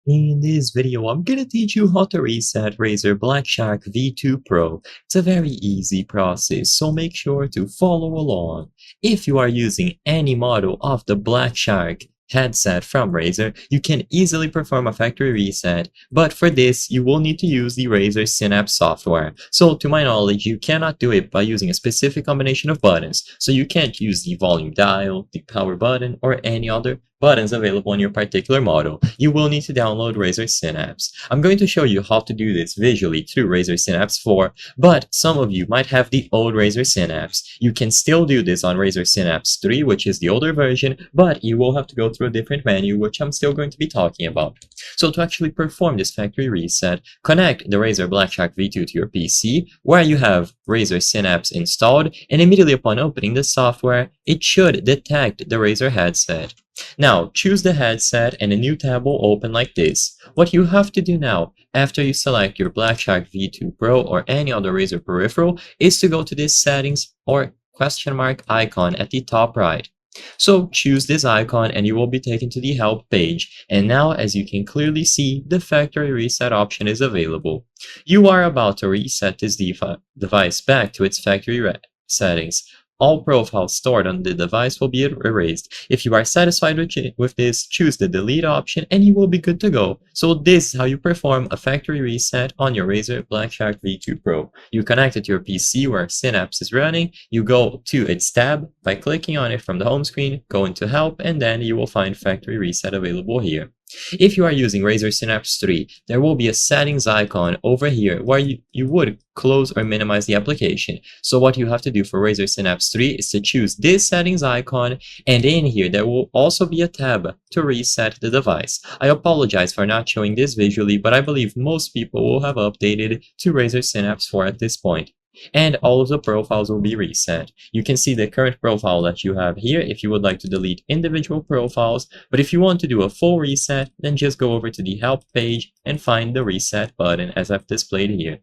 In this video, I'm gonna teach you how to reset Razer BlackShark V2 Pro. It's a very easy process, so make sure to follow along. If you are using any model of the BlackShark headset from Razer, you can easily perform a factory reset, but for this, you will need to use the Razer Synapse software. So to my knowledge, you cannot do it by using a specific combination of buttons, so you can't use the volume dial, the power button, or any other buttons available on your particular model. You will need to download Razer Synapse. I'm going to show you how to do this visually through Razer Synapse 4, but some of you might have the old Razer Synapse. You can still do this on Razer Synapse 3, which is the older version, but you will have to go through a different menu, which I'm still going to be talking about. So to actually perform this factory reset, connect the Razer BlackShark V2 to your PC, where you have Razer Synapse installed, and immediately upon opening the software, it should detect the Razer headset. Now, choose the headset and a new tab will open like this. What you have to do now, after you select your BlackShark V2 Pro or any other Razer peripheral, is to go to this settings or question mark icon at the top right. So choose this icon and you will be taken to the help page. And now, as you can clearly see, the factory reset option is available. You are about to reset this device back to its factory settings. All profiles stored on the device will be erased. If you are satisfied with this, choose the delete option and you will be good to go. So this is how you perform a factory reset on your Razer BlackShark V2 Pro. You connect it to your PC where Synapse is running, you go to its tab by clicking on it from the home screen, go into help, and then you will find factory reset available here. If you are using Razer Synapse 3, there will be a settings icon over here where you would close or minimize the application. So what you have to do for Razer Synapse 3 is to choose this settings icon, and in here there will also be a tab to reset the device. I apologize for not showing this visually, but I believe most people will have updated to Razer Synapse 4 at this point. And all of the profiles will be reset. You can see the current profile that you have here if you would like to delete individual profiles, but if you want to do a full reset, then just go over to the help page and find the reset button as I've displayed here.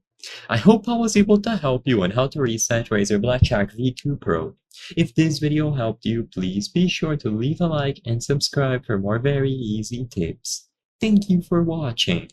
I hope I was able to help you on how to reset Razer BlackShark V2 Pro. If this video helped you, please be sure to leave a like and subscribe for more very easy tips. Thank you for watching.